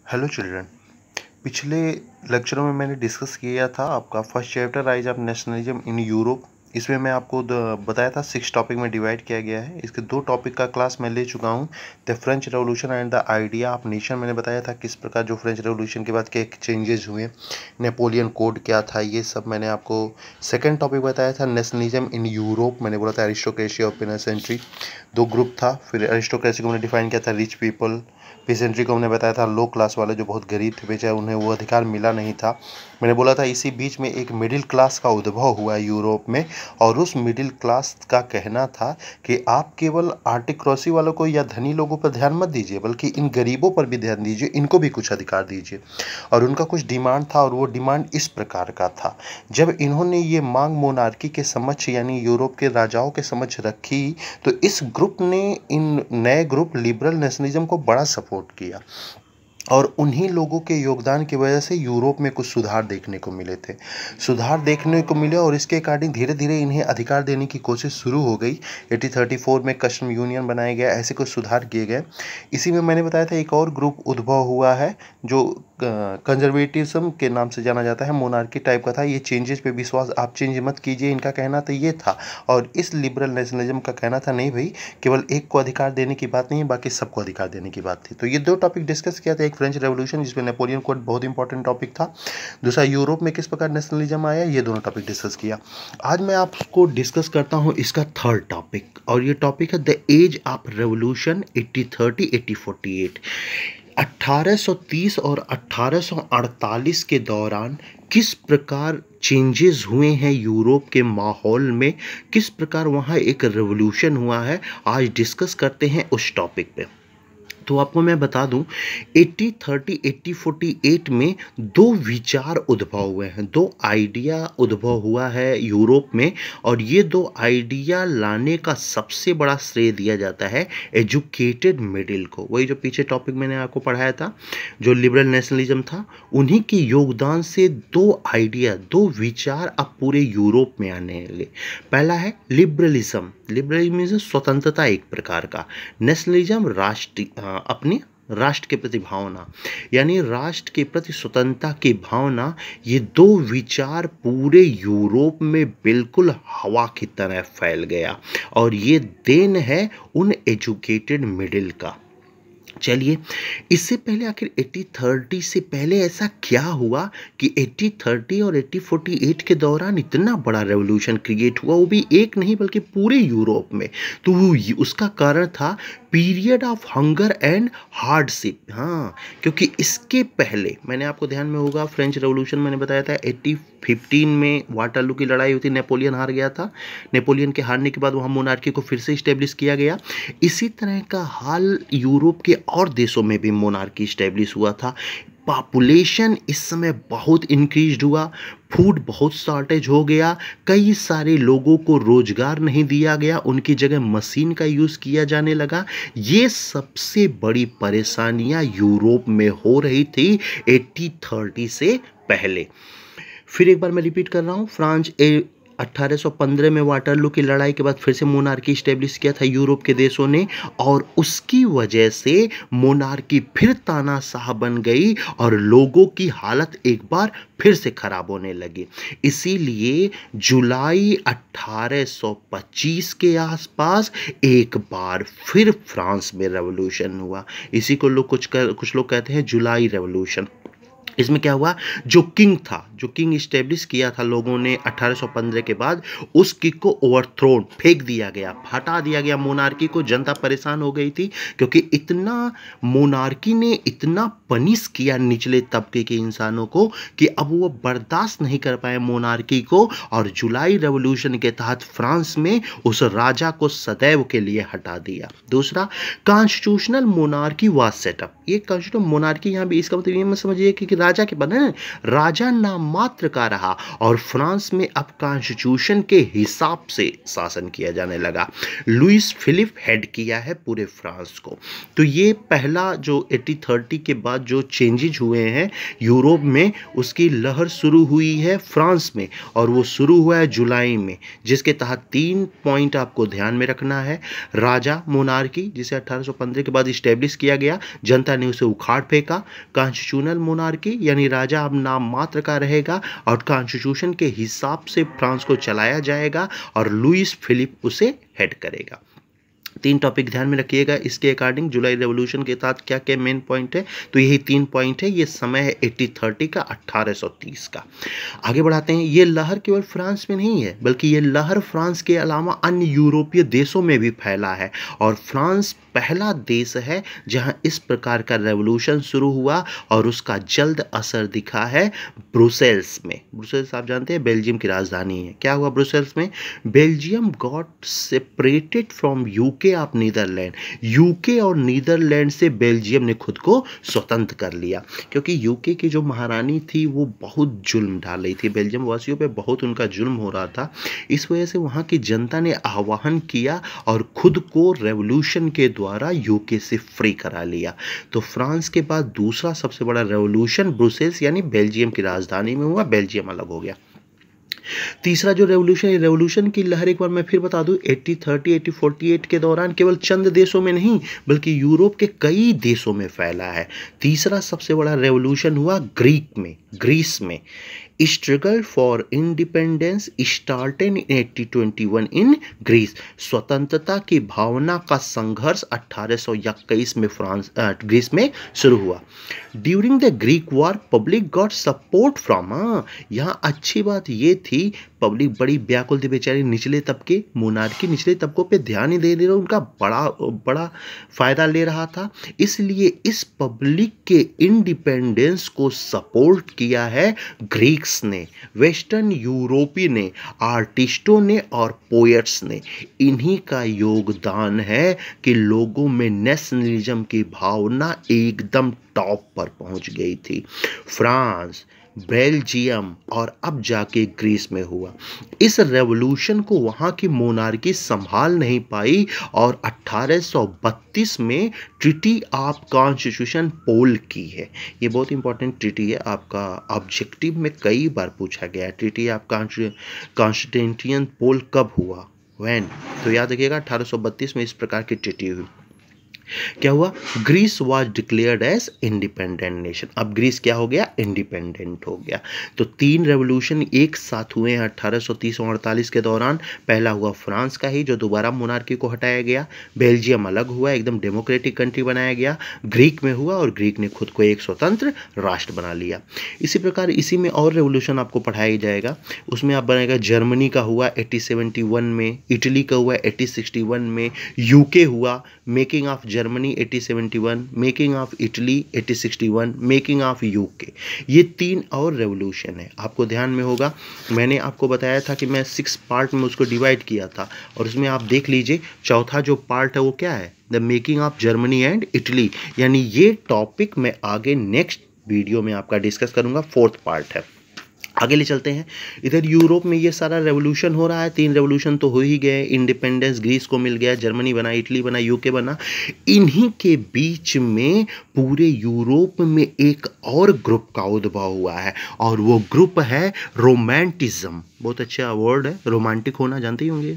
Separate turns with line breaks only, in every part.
Hello children. पिछले लेक्चरों में मैंने डिस्कस किया था आपका first chapter rise of nationalism in Europe. इसमें मैं आपको बताया था 6 टॉपिक में डिवाइड किया गया है। इसके 2 टॉपिक का क्लास मैं ले चुका हूँ। The French revolution and the idea of nation मैंने बताया था किस प्रकार जो फ्रेंच रेवोल्यूशन के बाद क्या चेंजेस हुए, नेपोलियन कोड क्या था, ये सब मैंने आपको। सेकंड टॉपिक बताया था नेशनलिज्म इन यूरोप, मैंने बोला था अरिस्टोक्रेसी और पेसेंट्री 2 ग्रुप था। फिर अरिस्टोक्रेसी को मैंने डिफाइन किया था रिच पीपल, पेसेंट्री को हमने बताया था लो क्लास वाले जो बहुत गरीब थे, बेचारे उन्हें वो अधिकार मिला नहीं था। मैंने बोला था इसी बीच में एक मिडिल क्लास का उद्भव हुआ यूरोप में, और उस मिडिल क्लास का कहना था कि आप केवल आर्टिक्रोसी वालों को या धनी लोगों पर ध्यान मत दीजिए, बल्कि इन गरीबों पर भी ध्यान दीजिए, इनको भी कुछ अधिकार दीजिए। और उनका कुछ डिमांड था, और वो डिमांड इस प्रकार का था। जब इन्होंने ये मांग मोनार्की के समक्ष यानी यूरोप के राजाओं के समक्ष रखी, तो इस ग्रुप ने, इन नए ग्रुप लिबरल नेशनलिज्म को बड़ा सपोर्ट किया, और उन्हीं लोगों के योगदान की वजह से यूरोप में कुछ सुधार देखने को मिले थे। सुधार देखने को मिले और इसके अकॉर्डिंग धीरे धीरे इन्हें अधिकार देने की कोशिश शुरू हो गई। 1834 में कस्टम यूनियन बनाया गया, ऐसे कुछ सुधार किए गए। इसी में मैंने बताया था एक और ग्रुप उद्भव हुआ है जो कंजर्वेटिज्म के नाम से जाना जाता है, मोनार्की टाइप का था। ये चेंजेस पे विश्वास, आप चेंज मत कीजिए, इनका कहना तो ये था। और इस लिबरल नेशनलिज्म का कहना था नहीं भाई, केवल एक को अधिकार देने की बात नहीं है, बाकी सबको अधिकार देने की बात थी। तो ये 2 टॉपिक डिस्कस किया था। एक फ्रेंच रेवोल्यूशन जिसमें नेपोलियन कोड बहुत इंपॉर्टेंट टॉपिक था, दूसरा यूरोप में किस प्रकार नेशनलिज्म आया, ये दोनों टॉपिक डिस्कस किया। आज मैं आपको डिस्कस करता हूँ इसका थर्ड टॉपिक, और ये टॉपिक है द एज ऑफ रेवोल्यूशन 1830 1848। 1830 और 1848 के दौरान किस प्रकार चेंजेस हुए हैं यूरोप के माहौल में, किस प्रकार वहाँ एक रेवोल्यूशन हुआ है, आज डिस्कस करते हैं उस टॉपिक पे। तो आपको मैं बता दूं 1830 1848 में 2 विचार उद्भव हुए हैं, 2 आइडिया उद्भव हुआ है यूरोप में, और ये 2 आइडिया लाने का सबसे बड़ा श्रेय दिया जाता है एजुकेटेड मिडिल को। वही जो पीछे टॉपिक मैंने आपको पढ़ाया था जो लिबरल नेशनलिज्म था, उन्हीं के योगदान से 2 आइडिया, 2 विचार अब पूरे यूरोप में आने लगे। पहला है लिबरलिज्म। लिबरलिज्म स्वतंत्रता एक प्रकार का, नेशनलिज्म अपने राष्ट्र के प्रति भावना, यानी राष्ट्र के प्रति स्वतंत्रता की भावना। ये 2 विचार पूरे यूरोप में बिल्कुल हवा की तरह फैल गया, और ये देन है उन एजुकेटेड मिडिल का। चलिए, इससे पहले आखिर 1830 से पहले ऐसा क्या हुआ कि 1830 और 1848 के दौरान इतना बड़ा रेवोल्यूशन क्रिएट हुआ, वो भी एक नहीं बल्कि पूरे यूरोप में। तो उसका कारण था period of hunger and hardship. हाँ, क्योंकि इसके पहले मैंने आपको ध्यान में होगा फ्रेंच रेवोल्यूशन मैंने बताया था 1815 में वाटरलू की लड़ाई हुई थी, नेपोलियन हार गया था। नेपोलियन के हारने के बाद वहाँ मोनार्की को फिर से इस्टेब्लिश किया गया। इसी तरह का हाल यूरोप के और देशों में भी मोनार्की इस्टेब्लिश हुआ था। पॉपुलेशन इस समय बहुत इंक्रीज हुआ, फूड बहुत शॉर्टेज हो गया, कई सारे लोगों को रोजगार नहीं दिया गया, उनकी जगह मशीन का यूज़ किया जाने लगा। ये सबसे बड़ी परेशानियां यूरोप में हो रही थी 1830 से पहले। फिर एक बार मैं रिपीट कर रहा हूँ, फ्रांस 1815 में वाटरलू की लड़ाई के बाद फिर से मोनार्की स्टेब्लिश किया था यूरोप के देशों ने, और उसकी वजह से मोनार्की फिर तानाशाह बन गई और लोगों की हालत एक बार फिर से खराब होने लगी। इसीलिए जुलाई 1825 के आसपास एक बार फिर फ्रांस में रेवोल्यूशन हुआ। इसी को कुछ लोग कहते हैं जुलाई रेवोल्यूशन। इसमें क्या हुआ, जो किंग था, जो किंग इस्टेब्लिश किया था लोगों ने 1815 के बाद, उस किंग को ओवरथ्रोन, फेंक दिया गया, हटा दिया गया मोनार्की को। जनता परेशान हो गई थी क्योंकि इतना मोनार्की ने इतना पनिश किया निचले तबके के इंसानों को कि अब वो बर्दाश्त नहीं कर पाए मोनार्की को, और जुलाई रेवोल्यूशन के तहत फ्रांस में उस राजा को सदैव के लिए हटा दिया। दूसरा, कॉन्स्टिट्यूशनल मोनार्की वाज सेटअप। ये कॉन्स्टिट्यूशनल मोनार्की यहाँ भी इसका मतलब ये मत समझिए कि राजा के बने, राजा नाम मात्र का रहा और फ्रांस में अब कॉन्स्टिट्यूशन के हिसाब से शासन किया जाने लगा। लुईस फिलिप हेड किया है पूरे फ्रांस को। तो ये पहला जो 1830 के बाद जो चेंजेज हुए हैं यूरोप में, उसकी लहर शुरू हुई है फ्रांस में और वो शुरू हुआ है जुलाई में, जिसके तहत 3 पॉइंट आपको ध्यान में रखना है। राजा मोनार्की, जिसे 1815 के बाद इस्टेब्लिश किया गया, जनता ने उसे उखाड़ फेंका। कॉन्स्टिट्यूशनल मोनार्की यानी राजा अब नाम मात्र का रहेगा और कॉन्स्टिट्यूशन के हिसाब से फ्रांस को चलाया जाएगा और लुईस फिलिप उसे हेड करेगा। 3 टॉपिक ध्यान में रखिएगा इसके अकॉर्डिंग। जुलाई रेवोल्यूशन के तहत क्या क्या मेन पॉइंट है, तो यही 3 पॉइंट है। ये समय है 1830 का, 1830 का। आगे बढ़ाते हैं। ये लहर केवल फ्रांस में नहीं है, बल्कि ये लहर फ्रांस के अलावा अन्य यूरोपीय देशों में भी फैला है और फ्रांस पहला देश है जहां इस प्रकार का रेवोल्यूशन शुरू हुआ और उसका जल्द असर दिखा है ब्रुसेल्स में। ब्रुसेल्स आप जानते हैं बेल्जियम की राजधानी है। क्या हुआ ब्रुसेल्स में? Belgium got separated from UK of Netherlands. UK और नीदरलैंड से बेल्जियम ने खुद को स्वतंत्र कर लिया, क्योंकि यूके की जो महारानी थी वो बहुत जुल्म डाल रही थी, बेल्जियम वासियों पे बहुत उनका जुल्म हो रहा था। इस वजह से वहाँ की जनता ने आह्वान किया और खुद को रेवोल्यूशन के द्वारा यूके से फ्री करा लिया। तो फ्रांस के बाद दूसरा सबसे बड़ा रेवोल्यूशन ब्रुसेल्स यानी बेल्जियम की राजधानी में हुआ, बेल्जियम अलग हो गया। तीसरा जो रेवोल्यूशन की लहर एक बार मैं फिर बता दूं, 1830 1848 के दौरान केवल चंद देशों में नहीं बल्कि यूरोप के कई देशों में फैला है। तीसरा सबसे बड़ा रेवोल्यूशन हुआ ग्रीस में। Struggle for independence started in 1821 in Greece. स्वतंत्रता की भावना का संघर्ष 1821 में ग्रीस में शुरू हुआ। During the Greek war public got support from, यहाँ अच्छी बात ये थी पब्लिक बड़ी व्याकुल थी बेचारी, निचले तबके, मोनार्की निचले तबकों पे ध्यान ही दे रहा, उनका बड़ा फायदा ले रहा था। इसलिए इस पब्लिक के इंडिपेंडेंस को सपोर्ट किया है ग्रीक्स ने, वेस्टर्न यूरोपी ने, आर्टिस्टों ने और पोएट्स ने। इन्हीं का योगदान है कि लोगों में नेशनलिज्म की भावना एकदम टॉप पर पहुंच गई थी। फ्रांस, बेल्जियम और अब जाके ग्रीस में हुआ। इस रेवोल्यूशन को वहाँ की मोनार्की संभाल नहीं पाई और 1832 में ट्रीटी ऑफ कॉन्स्टिट्यूशन पोल की है। ये बहुत इंपॉर्टेंट ट्रीटी है, आपका ऑब्जेक्टिव में कई बार पूछा गया। ट्रीटी ऑफ कॉन्स्टिट्यूशन पोल कब हुआ, व्हेन, तो याद रखिएगा 1832 में इस प्रकार की ट्रीटी हुई। क्या हुआ? Greece was declared as independent nation. अब ग्रीस क्या हो गया? इंडिपेंडेंट हो गया। तो 3 रेवोल्यूशन एक साथ हुए हैं 1830 और 48 के दौरान। पहला हुआ फ्रांस का ही, जो दोबारा मोनार्की को हटाया गया। बेल्जियम अलग हुआ, एकदम डेमोक्रेटिक कंट्री बनाया गया। ग्रीक में हुआ और ग्रीक ने खुद को एक स्वतंत्र राष्ट्र बना लिया। इसी प्रकार इसी में और रेवोल्यूशन आपको पढ़ाया जाएगा। उसमें आप बनेगा जर्मनी का हुआ 1871 में, इटली का हुआ 1861 में, यूके हुआ, making of Germany 1871, making of Italy 1861, making of UK. ये 3 और रेवोल्यूशन है। आपको ध्यान में होगा मैंने आपको बताया था कि मैं 6 पार्ट में उसको डिवाइड किया था और उसमें आप देख लीजिए चौथा जो पार्ट है वो क्या है? The making of Germany and Italy. यानी ये टॉपिक मैं आगे नेक्स्ट वीडियो में आपका डिस्कस करूंगा, 4th पार्ट है। आगे ले चलते हैं। इधर यूरोप में ये सारा रेवोल्यूशन हो रहा है। 3 रेवोल्यूशन तो हो ही गए। इंडिपेंडेंस ग्रीस को मिल गया, जर्मनी बना, इटली बना, यूके बना। इन्हीं के बीच में पूरे यूरोप में एक और ग्रुप का उद्भव हुआ है और वो ग्रुप है रोमांटिज्म। बहुत अच्छा वर्ड है, रोमांटिक होना जानते ही होंगे,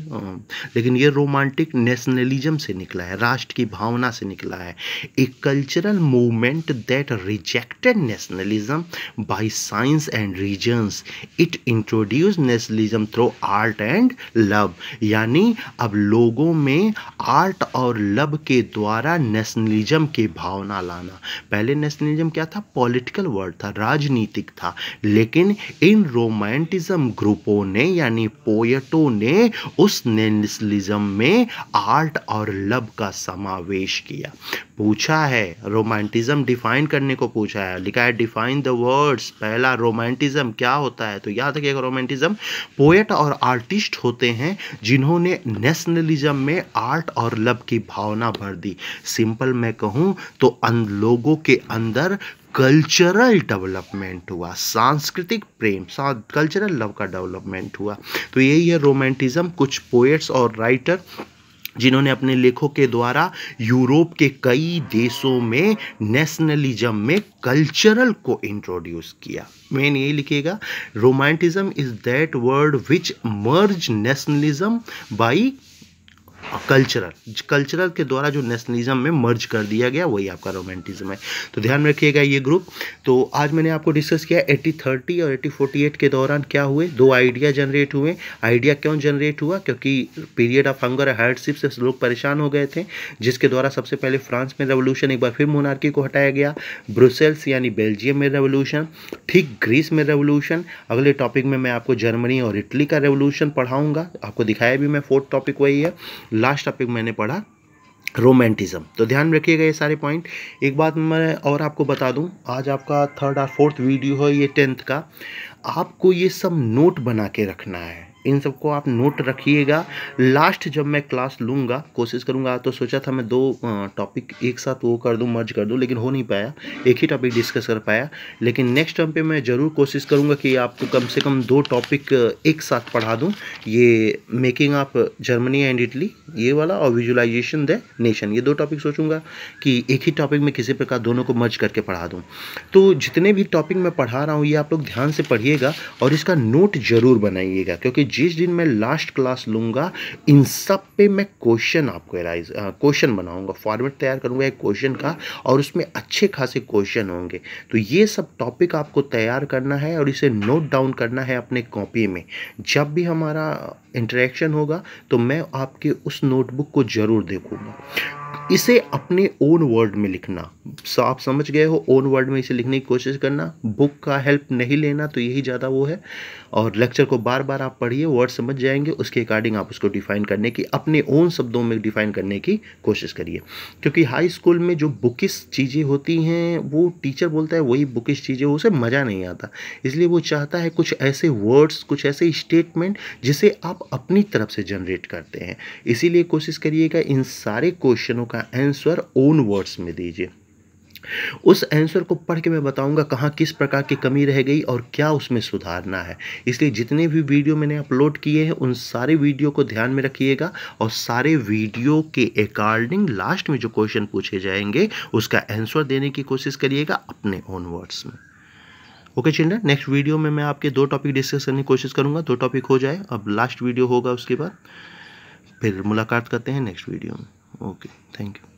लेकिन ये रोमांटिक नेशनलिज्म से निकला है, राष्ट्र की भावना से निकला है। A cultural movement that rejected nationalism by science and reasons, it introduce nationalism through art and love. यानी अब लोगों में आर्ट और लव के द्वारा नेशनलिज्म की भावना लाना। पहले नेशनलिज्म क्या था? पॉलिटिकल वर्ड था, राजनीतिक था, लेकिन इन रोमांटिज्म ग्रुपों ने यानी पोएटों ने उस नेशनलिज्म में आर्ट और लव का समावेश किया। पूछा है रोमांटिज्म डिफाइन करने को पूछा है, लिखा है डिफाइन द वर्ड्स। पहला रोमांटिज्म क्या होता है? तो याद रखिएगा रोमांटिज्म पोएट और आर्टिस्ट होते हैं जिन्होंने नेशनलिज्म में आर्ट और लव की भावना भर दी। सिंपल मैं कहूँ तो लोगों के अंदर कल्चरल डेवलपमेंट हुआ, सांस्कृतिक प्रेम, कल्चरल लव का डेवलपमेंट हुआ। तो यही है रोमांटिज्म। कुछ पोएट्स और राइटर जिन्होंने अपने लेखों के द्वारा यूरोप के कई देशों में नेशनलिज्म में कल्चरल को इंट्रोड्यूस किया। मेन यही लिखिएगा, romanticism is that word which merge nationalism by cultural के द्वारा जो नेशनलिज्म में मर्ज कर दिया गया, वही आपका रोमांटिज्म है। तो ध्यान रखिएगा ये ग्रुप। तो आज मैंने आपको डिस्कस किया 80-30 और 80-48 के दौरान क्या हुए, दो आइडिया जनरेट हुए। आइडिया क्यों जनरेट हुआ? क्योंकि पीरियड ऑफ हंगर हार्डशिप से लोग परेशान हो गए थे, जिसके द्वारा सबसे पहले फ्रांस में रेवोल्यूशन, एक बार फिर मोनार्की को हटाया गया। ब्रुसेल्स यानी बेल्जियम में रेवोल्यूशन, ठीक ग्रीस में रेवोल्यूशन। अगले टॉपिक में मैं आपको जर्मनी और इटली का रेवोल्यूशन पढ़ाऊंगा, आपको दिखाया भी मैं, फोर्थ टॉपिक वही है। लास्ट टॉपिक मैंने पढ़ा रोमांटिज्म। तो ध्यान रखिएगा ये सारे पॉइंट। एक बात मैं और आपको बता दूं, आज आपका 3rd और 4th वीडियो है ये 10th का। आपको ये सब नोट बना के रखना है, इन सबको आप नोट रखिएगा। लास्ट जब मैं क्लास लूँगा, कोशिश करूँगा, तो सोचा था मैं 2 टॉपिक एक साथ वो कर दूँ, मर्ज कर दूँ, लेकिन हो नहीं पाया, एक ही टॉपिक डिस्कस कर पाया। लेकिन नेक्स्ट टाइम पे मैं ज़रूर कोशिश करूँगा कि आपको कम से कम 2 टॉपिक एक साथ पढ़ा दूँ, ये making of Germany and Italy ये वाला, और विजुअलाइजेशन द नेशन, ये 2 टॉपिक सोचूंगा कि एक ही टॉपिक में किसी प्रकार दोनों को मर्ज करके पढ़ा दूँ। तो जितने भी टॉपिक मैं पढ़ा रहा हूँ ये आप लोग ध्यान से पढ़िएगा और इसका नोट ज़रूर बनाइएगा, क्योंकि जिस दिन मैं लास्ट क्लास लूँगा इन सब पे मैं क्वेश्चन आपको क्वेश्चन बनाऊंगा, फॉर्मेट तैयार करूँगा एक क्वेश्चन का, और उसमें अच्छे खासे क्वेश्चन होंगे। तो ये सब टॉपिक आपको तैयार करना है और इसे नोट डाउन करना है अपने कॉपी में। जब भी हमारा इंटरेक्शन होगा तो मैं आपके उस नोटबुक को ज़रूर देखूँगा। इसे अपने ओन वर्ड में लिखना, आप समझ गए हो, ओन वर्ड में इसे लिखने की कोशिश करना, बुक का हेल्प नहीं लेना, तो यही ज़्यादा वो है। और लेक्चर को बार बार आप पढ़िए, वर्ड समझ जाएंगे, उसके अकॉर्डिंग आप उसको डिफाइन करने की, अपने ओन शब्दों में डिफाइन करने की कोशिश करिए। क्योंकि हाई स्कूल में जो बुकिश चीज़ें होती हैं वो टीचर बोलता है वही बुकिश चीज़ें, उसे मज़ा नहीं आता। इसलिए वो चाहता है कुछ ऐसे वर्ड्स, कुछ ऐसे स्टेटमेंट जिसे आप अपनी तरफ से जनरेट करते हैं। इसीलिए कोशिश करिएगा इन सारे क्वेश्चनों का आंसर ओन वर्ड्स में दीजिए। उस आंसर को पढ़ के मैं बताऊंगा कहाँ किस प्रकार की कमी रह गई और क्या उसमें सुधारना है। इसलिए जितने भी वीडियो मैंने अपलोड किए हैं उन सारे वीडियो को ध्यान में रखिएगा और सारे वीडियो के अकॉर्डिंग लास्ट में जो क्वेश्चन पूछे जाएंगे उसका आंसर देने की कोशिश करिएगा अपने ओन वर्ड्स में। ओके चिल्ड्रन, नेक्स्ट वीडियो में मैं आपके 2 टॉपिक डिस्कस करने की कोशिश करूंगा। 2 टॉपिक हो जाए, अब लास्ट वीडियो होगा, उसके बाद फिर मुलाकात करते हैं नेक्स्ट वीडियो में। Okay, thank you.